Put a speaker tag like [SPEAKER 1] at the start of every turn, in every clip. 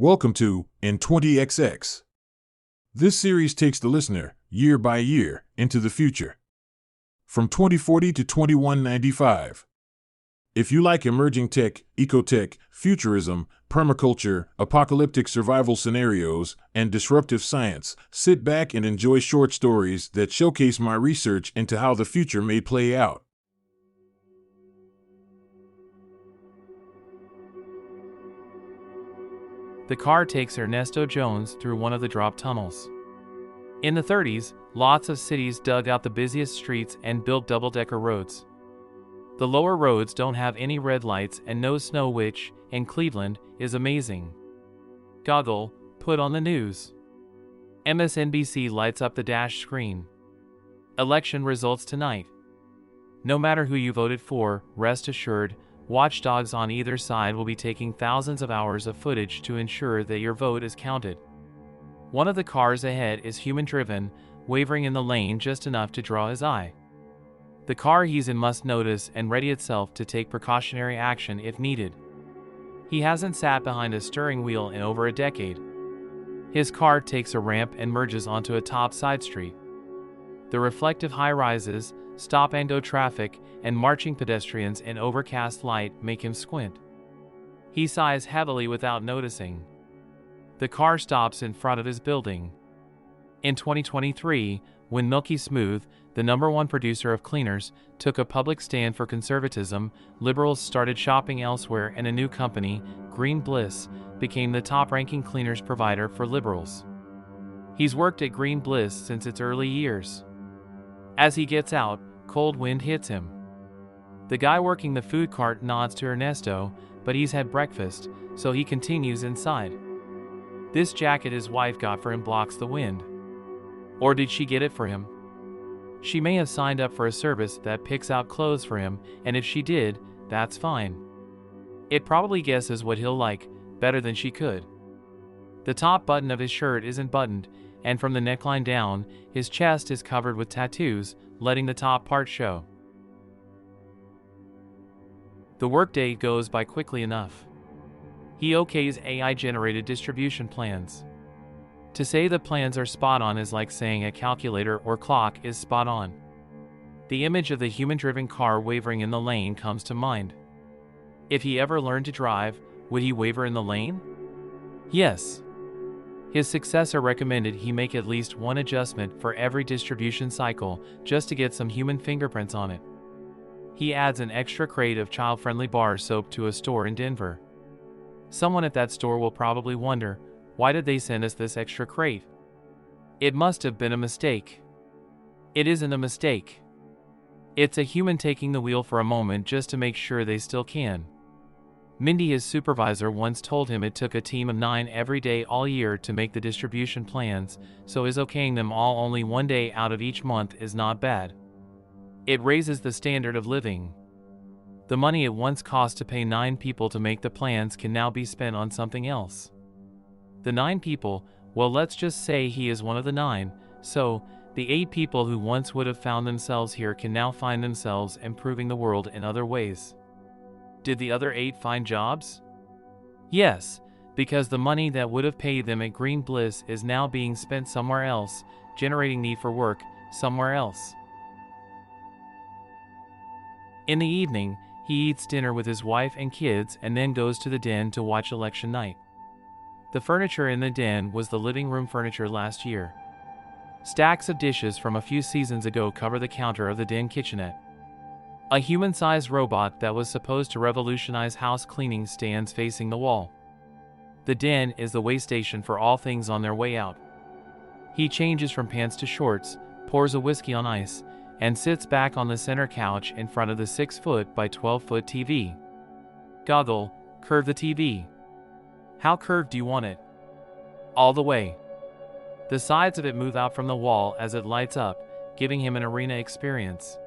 [SPEAKER 1] Welcome to In 20XX. This series takes the listener, year by year, into the future. From 2040 to 2195. If you like emerging tech, ecotech, futurism, permaculture, apocalyptic survival scenarios, and disruptive science, sit back and enjoy short stories that showcase my research into how the future may play out.
[SPEAKER 2] The car takes Ernesto Jones through one of the drop tunnels. In the 30s, lots of cities dug out the busiest streets and built double-decker roads. The lower roads don't have any red lights and no snow, which, in Cleveland, is amazing. Goggle, put on the news. MSNBC lights up the dash screen. Election results tonight. No matter who you voted for, rest assured, watchdogs on either side will be taking thousands of hours of footage to ensure that your vote is counted. One of the cars ahead is human-driven, wavering in the lane just enough to draw his eye. The car he's in must notice and ready itself to take precautionary action if needed. He hasn't sat behind a steering wheel in over a decade. His car takes a ramp and merges onto a top side street. The reflective high-rises, stop-and-go traffic, and marching pedestrians in overcast light make him squint. He sighs heavily without noticing. The car stops in front of his building. In 2023, when Milky Smooth, the #1 producer of cleaners, took a public stand for conservatism, liberals started shopping elsewhere and a new company, Green Bliss, became the top-ranking cleaners provider for liberals. He's worked at Green Bliss since its early years. As he gets out, cold wind hits him. The guy working the food cart nods to Ernesto, but he's had breakfast, so he continues inside. This jacket his wife got for him blocks the wind. Or did she get it for him? She may have signed up for a service that picks out clothes for him, and if she did, that's fine. It probably guesses what he'll like, better than she could. The top button of his shirt isn't buttoned, and from the neckline down, his chest is covered with tattoos, letting the top part show. The workday goes by quickly enough. He okays AI-generated distribution plans. To say the plans are spot on is like saying a calculator or clock is spot on. The image of the human-driven car wavering in the lane comes to mind. If he ever learned to drive, would he waver in the lane? Yes. His successor recommended he make at least one adjustment for every distribution cycle just to get some human fingerprints on it. He adds an extra crate of child-friendly bar soap to a store in Denver. Someone at that store will probably wonder, why did they send us this extra crate? It must have been a mistake. It isn't a mistake. It's a human taking the wheel for a moment just to make sure they still can. Mindy, his supervisor, once told him it took a team of 9 every day all year to make the distribution plans, so his okaying them all only one day out of each month is not bad. It raises the standard of living. The money it once cost to pay 9 people to make the plans can now be spent on something else. The 9 people, well, let's just say he is one of the 9, so the 8 people who once would have found themselves here can now find themselves improving the world in other ways. Did the other 8 find jobs? Yes, because the money that would have paid them at Green Bliss is now being spent somewhere else, generating need for work somewhere else. In the evening, he eats dinner with his wife and kids and then goes to the den to watch election night. The furniture in the den was the living room furniture last year. Stacks of dishes from a few seasons ago cover the counter of the den kitchenette. A human-sized robot that was supposed to revolutionize house cleaning stands facing the wall. The den is the way station for all things on their way out. He changes from pants to shorts, pours a whiskey on ice, and sits back on the center couch in front of the 6-foot by 12-foot TV. Goggle, curve the TV. How curved do you want it? All the way. The sides of it move out from the wall as it lights up, giving him an arena experience.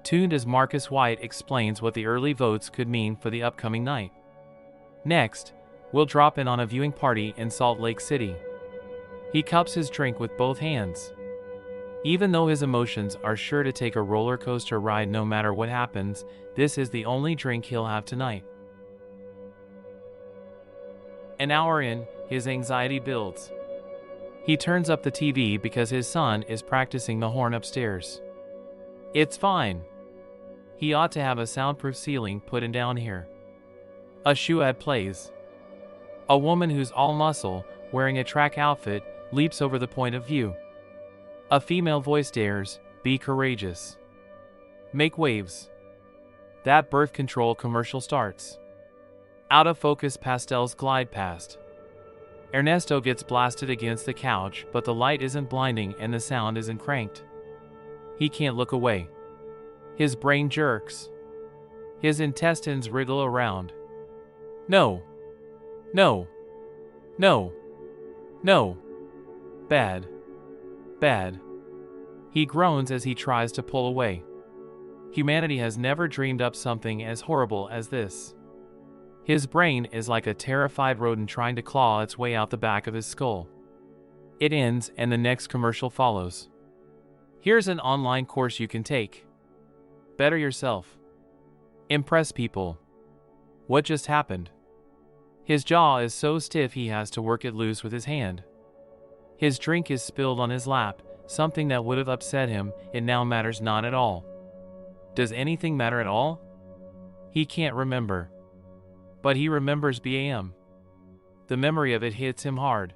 [SPEAKER 2] Tuned as Marcus White explains what the early votes could mean for the upcoming night. Next, we'll drop in on a viewing party in Salt Lake City. He cups his drink with both hands. Even though his emotions are sure to take a roller coaster ride no matter what happens, this is the only drink he'll have tonight. An hour in, his anxiety builds. He turns up the TV because his son is practicing the horn upstairs. It's fine. He ought to have a soundproof ceiling put in down here. A shoe ad plays. A woman who's all muscle, wearing a track outfit, leaps over the point of view. A female voice dares, "Be courageous. Make waves." That birth control commercial starts. Out of focus pastels glide past. Ernesto gets blasted against the couch, but the light isn't blinding and the sound isn't cranked. He can't look away. His brain jerks. His intestines wriggle around. No. No. No. No. Bad. Bad. He groans as he tries to pull away. Humanity has never dreamed up something as horrible as this. His brain is like a terrified rodent trying to claw its way out the back of his skull. It ends and the next commercial follows. Here's an online course you can take. Better yourself. Impress people. What just happened? His jaw is so stiff he has to work it loose with his hand. His drink is spilled on his lap, something that would have upset him, it now matters not at all. Does anything matter at all? He can't remember. But he remembers BAM. The memory of it hits him hard.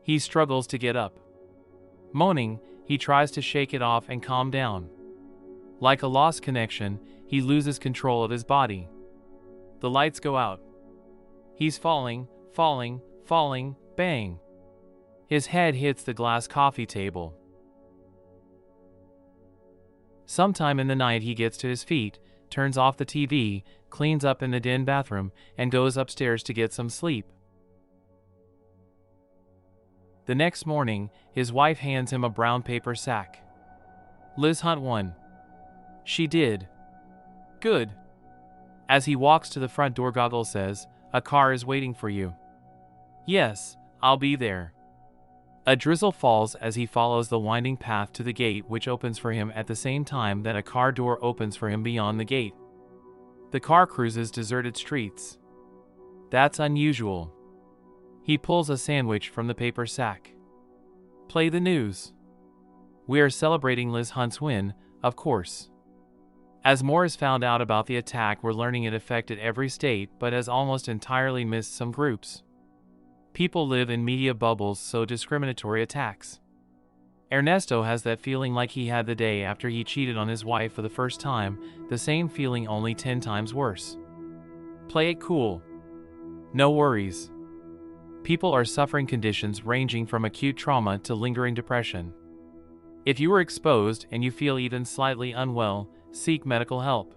[SPEAKER 2] He struggles to get up. Moaning, he tries to shake it off and calm down. Like a lost connection, he loses control of his body. The lights go out. He's falling, falling, falling, bang. His head hits the glass coffee table. Sometime in the night he gets to his feet, turns off the TV, cleans up in the den bathroom, and goes upstairs to get some sleep. The next morning, his wife hands him a brown paper sack. Liz Hunt won. She did. Good. As he walks to the front door, Goggle says, "A car is waiting for you." "Yes, I'll be there." A drizzle falls as he follows the winding path to the gate, which opens for him at the same time that a car door opens for him beyond the gate. The car cruises deserted streets. That's unusual. He pulls a sandwich from the paper sack. Play the news. We are celebrating Liz Hunt's win, of course. As more is found out about the attack, we're learning it affected every state but has almost entirely missed some groups. People live in media bubbles, so discriminatory attacks. Ernesto has that feeling like he had the day after he cheated on his wife for the first time, the same feeling only 10 times worse. Play it cool. No worries. People are suffering conditions ranging from acute trauma to lingering depression. If you were exposed and you feel even slightly unwell, seek medical help.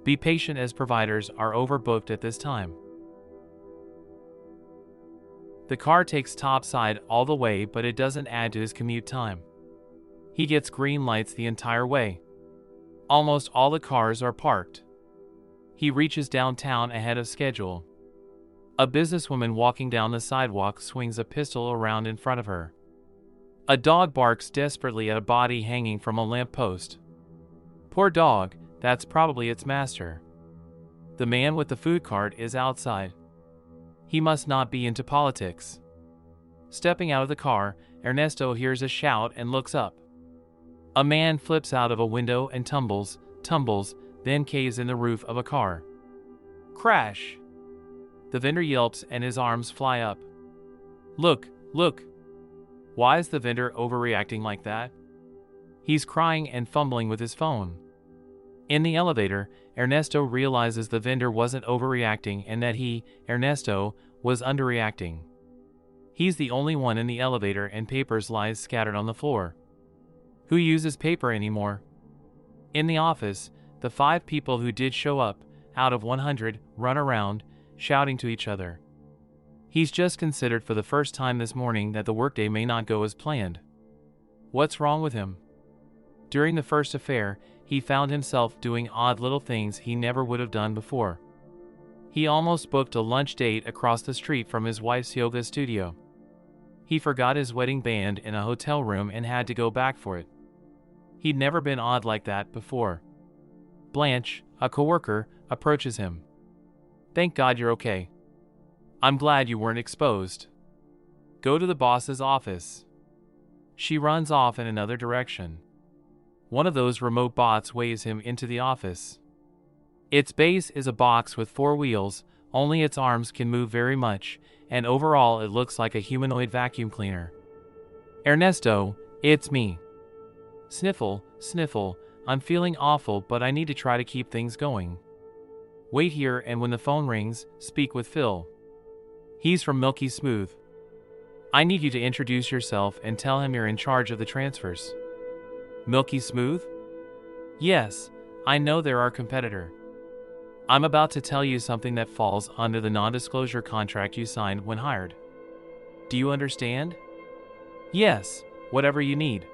[SPEAKER 2] Be patient as providers are overbooked at this time. The car takes topside all the way, but it doesn't add to his commute time. He gets green lights the entire way. Almost all the cars are parked. He reaches downtown ahead of schedule. A businesswoman walking down the sidewalk swings a pistol around in front of her. A dog barks desperately at a body hanging from a lamppost. Poor dog, that's probably its master. The man with the food cart is outside. He must not be into politics. Stepping out of the car, Ernesto hears a shout and looks up. A man flips out of a window and tumbles, then caves in the roof of a car. Crash! The vendor yelps and his arms fly up. Look, look! Why is the vendor overreacting like that? He's crying and fumbling with his phone. In the elevator, Ernesto realizes the vendor wasn't overreacting and that he, Ernesto, was underreacting. He's the only one in the elevator and papers lies scattered on the floor. Who uses paper anymore? In the office, the 5 people who did show up, out of 100, run around, shouting to each other. He's just considered for the first time this morning that the workday may not go as planned. What's wrong with him? During the first affair, he found himself doing odd little things he never would have done before. He almost booked a lunch date across the street from his wife's yoga studio. He forgot his wedding band in a hotel room and had to go back for it. He'd never been odd like that before. Blanche, a coworker, approaches him. "Thank God you're okay." I'm glad you weren't exposed. Go to the boss's office. She runs off in another direction. One of those remote bots waves him into the office. Its base is a box with 4 wheels, only its arms can move very much, and overall it looks like a humanoid vacuum cleaner. Ernesto, it's me. Sniffle, sniffle, I'm feeling awful but I need to try to keep things going. Wait here and when the phone rings, speak with Phil. He's from Milky Smooth. I need you to introduce yourself and tell him you're in charge of the transfers. Milky Smooth? Yes, I know they're our competitor. I'm about to tell you something that falls under the non-disclosure contract you signed when hired. Do you understand? Yes, whatever you need.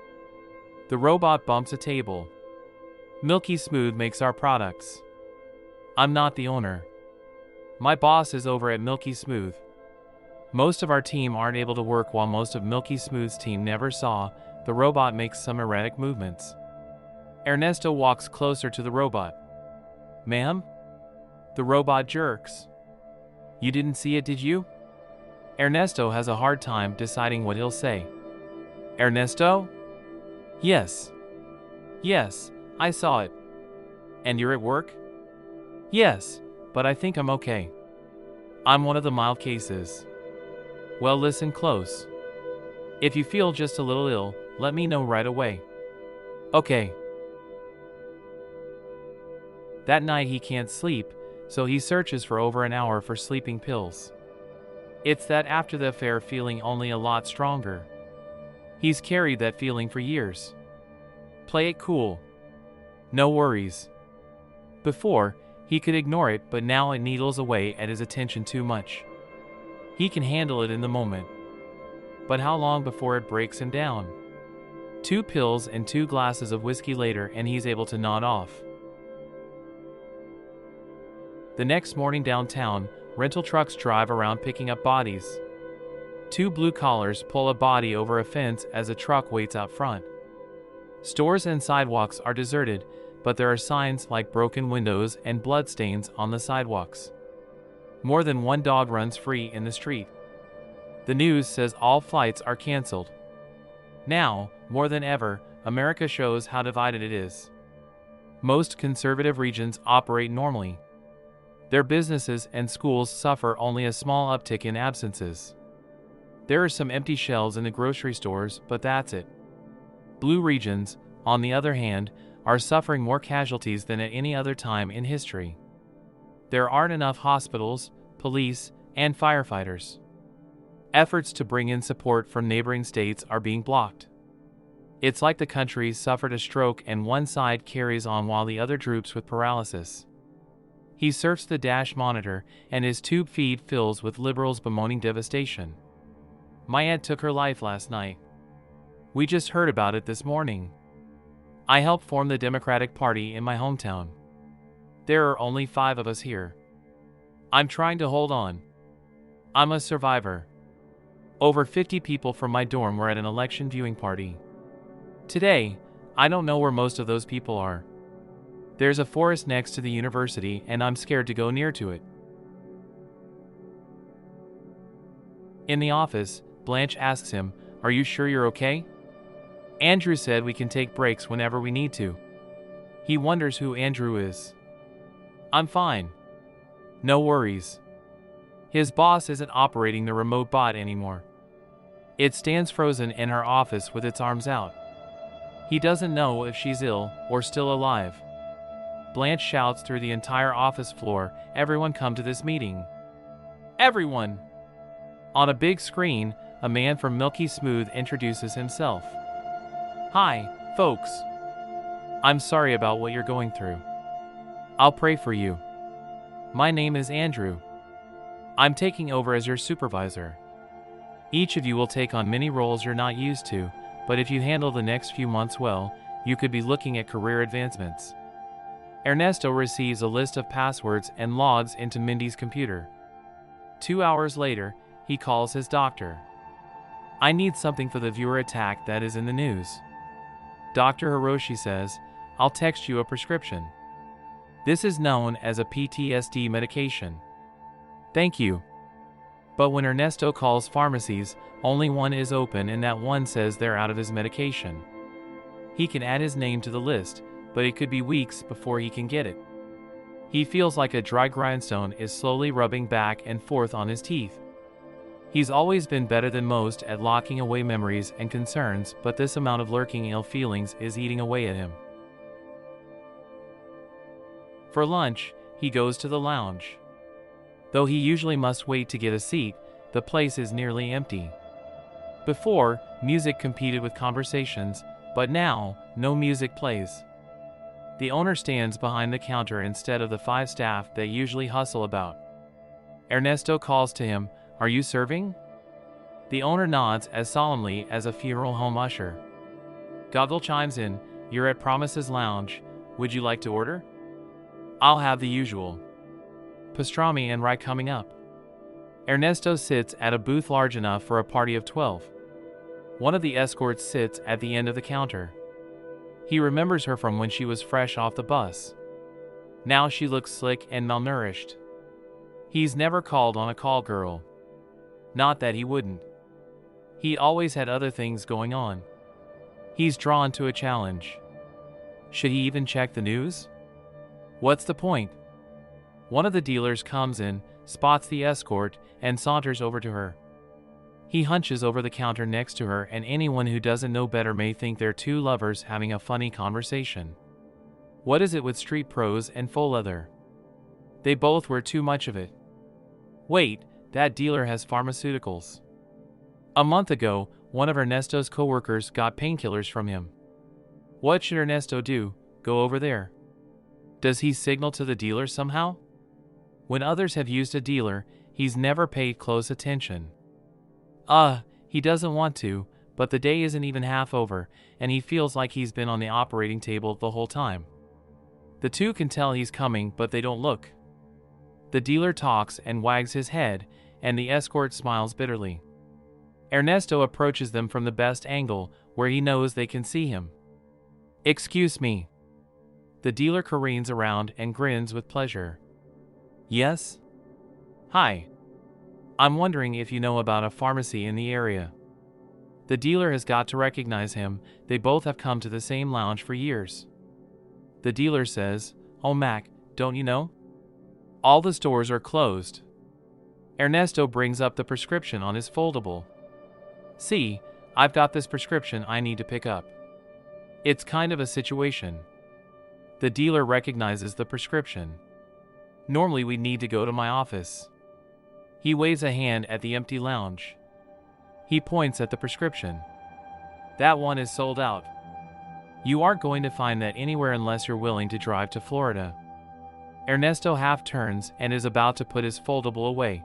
[SPEAKER 2] The robot bumps a table. Milky Smooth makes our products. I'm not the owner. My boss is over at Milky Smooth. Most of our team aren't able to work while most of Milky Smooth's team never saw. The robot makes some erratic movements. Ernesto walks closer to the robot. Ma'am? The robot jerks. You didn't see it, did you? Ernesto has a hard time deciding what he'll say. Ernesto? Yes. Yes, I saw it. And you're at work? Yes, but I think I'm okay. I'm one of the mild cases. Well, listen close. If you feel just a little ill, let me know right away. Okay. That night he can't sleep, so he searches for over an hour for sleeping pills. It's that after the affair feeling only a lot stronger. He's carried that feeling for years. Play it cool. No worries. Before, he could ignore it, but now it needles away at his attention too much. He can handle it in the moment. But how long before it breaks him down? 2 pills and 2 glasses of whiskey later and he's able to nod off. The next morning downtown, rental trucks drive around picking up bodies. 2 blue collars pull a body over a fence as a truck waits out front. Stores and sidewalks are deserted, but there are signs like broken windows and bloodstains on the sidewalks. More than 1 dog runs free in the street. The news says all flights are canceled. Now, more than ever, America shows how divided it is. Most conservative regions operate normally. Their businesses and schools suffer only a small uptick in absences. There are some empty shelves in the grocery stores, but that's it. Blue regions, on the other hand, are suffering more casualties than at any other time in history. There aren't enough hospitals, police, and firefighters. Efforts to bring in support from neighboring states are being blocked. It's like the country suffered a stroke and one side carries on while the other droops with paralysis. He surfs the dash monitor and his tube feed fills with liberals bemoaning devastation. My aunt took her life last night. We just heard about it this morning. I helped form the Democratic Party in my hometown. There are only 5 of us here. I'm trying to hold on. I'm a survivor. Over 50 people from my dorm were at an election viewing party. Today, I don't know where most of those people are. There's a forest next to the university and I'm scared to go near to it. In the office, Blanche asks him, "Are you sure you're okay?" Andrew said we can take breaks whenever we need to. He wonders who Andrew is. I'm fine. No worries. His boss isn't operating the remote bot anymore. It stands frozen in her office with its arms out. He doesn't know if she's ill or still alive. Blanche shouts through the entire office floor, "Everyone come to this meeting. Everyone!" On a big screen, a man from Milky Smooth introduces himself. "Hi, folks. I'm sorry about what you're going through. I'll pray for you. My name is Andrew. I'm taking over as your supervisor. Each of you will take on many roles you're not used to, but if you handle the next few months well, you could be looking at career advancements." Ernesto receives a list of passwords and logs into Mindy's computer. 2 hours later, he calls his doctor. "I need something for the viewer attack that is in the news." Dr. Hiroshi says, "I'll text you a prescription. This is known as a PTSD medication." "Thank you." But when Ernesto calls pharmacies, only one is open and that one says they're out of his medication. He can add his name to the list, but it could be weeks before he can get it. He feels like a dry grindstone is slowly rubbing back and forth on his teeth. He's always been better than most at locking away memories and concerns, but this amount of lurking ill feelings is eating away at him. For lunch, he goes to the lounge. Though he usually must wait to get a seat, the place is nearly empty. Before, music competed with conversations, but now, no music plays. The owner stands behind the counter instead of the 5 staff that usually hustle about. Ernesto calls to him, "Are you serving?" The owner nods as solemnly as a funeral home usher. Goggle chimes in, "You're at Promise's Lounge. Would you like to order?" "I'll have the usual. Pastrami and rye coming up." Ernesto sits at a booth large enough for a party of 12. One of the escorts sits at the end of the counter. He remembers her from when she was fresh off the bus. Now she looks slick and malnourished. He's never called on a call girl. Not that he wouldn't. He always had other things going on. He's drawn to a challenge. Should he even check the news? What's the point? One of the dealers comes in, spots the escort, and saunters over to her. He hunches over the counter next to her, and anyone who doesn't know better may think they're two lovers having a funny conversation. What is it with street pros and faux leather? They both wear too much of it. Wait, that dealer has pharmaceuticals. A month ago, one of Ernesto's coworkers got painkillers from him. What should Ernesto do? Go over there? Does he signal to the dealer somehow? When others have used a dealer, he's never paid close attention. He doesn't want to, but the day isn't even half over, and he feels like he's been on the operating table the whole time. The two can tell he's coming, but they don't look. The dealer talks and wags his head, and the escort smiles bitterly. Ernesto approaches them from the best angle, where he knows they can see him. "Excuse me." The dealer careens around and grins with pleasure. "Yes?" "Hi. I'm wondering if you know about a pharmacy in the area." The dealer has got to recognize him. They both have come to the same lounge for years. The dealer says, "Oh Mac, don't you know? All the stores are closed." Ernesto brings up the prescription on his foldable. "See, I've got this prescription I need to pick up." It's kind of a situation. The dealer recognizes the prescription. "Normally we need to go to my office." He waves a hand at the empty lounge. He points at the prescription. "That one is sold out. You aren't going to find that anywhere unless you're willing to drive to Florida." Ernesto half turns and is about to put his foldable away.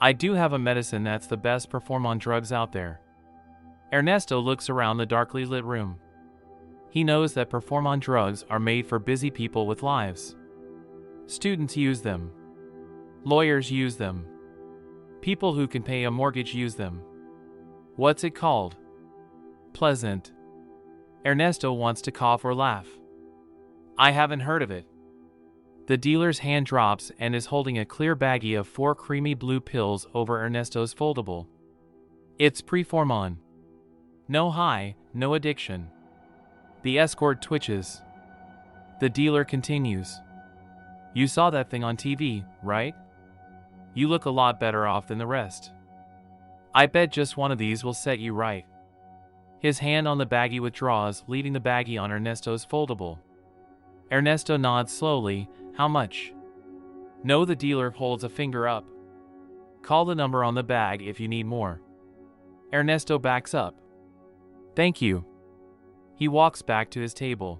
[SPEAKER 2] "I do have a medicine that's the best perform-on drugs out there." Ernesto looks around the darkly lit room. He knows that perform-on drugs are made for busy people with lives. Students use them. Lawyers use them. People who can pay a mortgage use them. What's it called? Pleasant. Ernesto wants to cough or laugh. "I haven't heard of it." The dealer's hand drops and is holding a clear baggie of 4 creamy blue pills over Ernesto's foldable. "It's Preform-on. No high, no addiction." The escort twitches. The dealer continues. "You saw that thing on TV, right? You look a lot better off than the rest. I bet just one of these will set you right." His hand on the baggie withdraws, leaving the baggie on Ernesto's foldable. Ernesto nods slowly. "How much?" "No." The dealer holds a finger up. "Call the number on the bag if you need more." Ernesto backs up. "Thank you." He walks back to his table.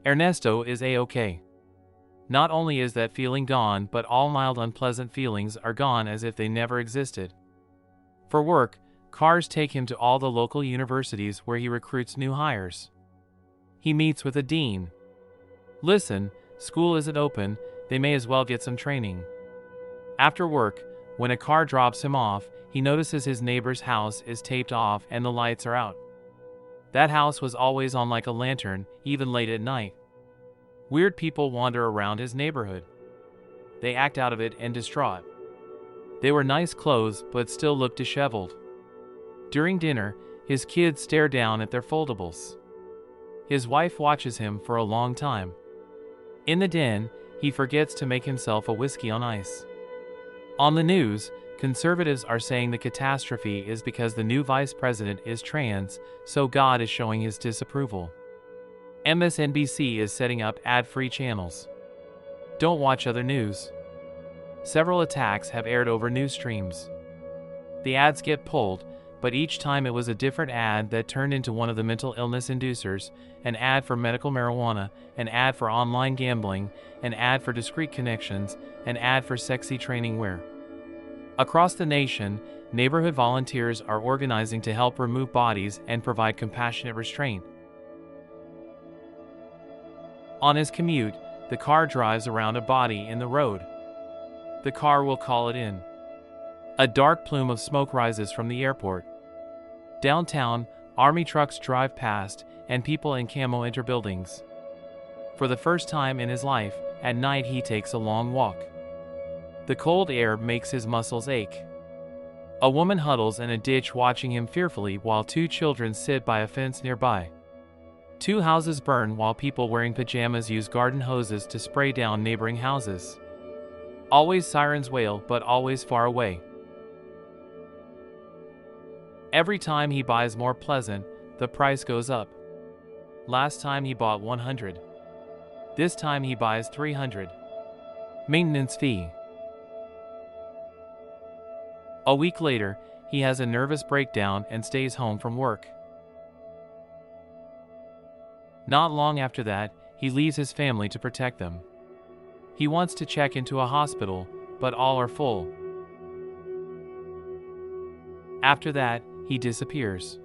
[SPEAKER 2] Ernesto is A-okay. Not only is that feeling gone, but all mild unpleasant feelings are gone as if they never existed. For work, cars take him to all the local universities where he recruits new hires. He meets with a dean. "Listen, school isn't open, they may as well get some training." After work, when a car drops him off, he notices his neighbor's house is taped off and the lights are out. That house was always on like a lantern, even late at night. Weird people wander around his neighborhood. they act out of it and distraught. They were nice clothes but still looked disheveled. During dinner, his kids stare down at their foldables. His wife watches him for a long time. In the den, he forgets to make himself a whiskey on ice. On the news, conservatives are saying the catastrophe is because the new vice president is trans, so God is showing his disapproval. MSNBC is setting up ad-free channels. Don't watch other news. Several attacks have aired over news streams. The ads get pulled, but each time it was a different ad that turned into one of the mental illness inducers, an ad for medical marijuana, an ad for online gambling, an ad for discreet connections, an ad for sexy training wear. Across the nation, neighborhood volunteers are organizing to help remove bodies and provide compassionate restraint. On his commute, the car drives around a body in the road. The car will call it in. A dark plume of smoke rises from the airport. Downtown, army trucks drive past, and people in camo enter buildings. For the first time in his life, at night he takes a long walk. The cold air makes his muscles ache. A woman huddles in a ditch watching him fearfully while two children sit by a fence nearby. Two houses burn while people wearing pajamas use garden hoses to spray down neighboring houses. Always sirens wail, but always far away. Every time he buys more pleasant, the price goes up. Last time he bought 100. This time he buys 300. Maintenance fee. A week later, he has a nervous breakdown and stays home from work. Not long after that, he leaves his family to protect them. He wants to check into a hospital, but all are full. After that, he disappears.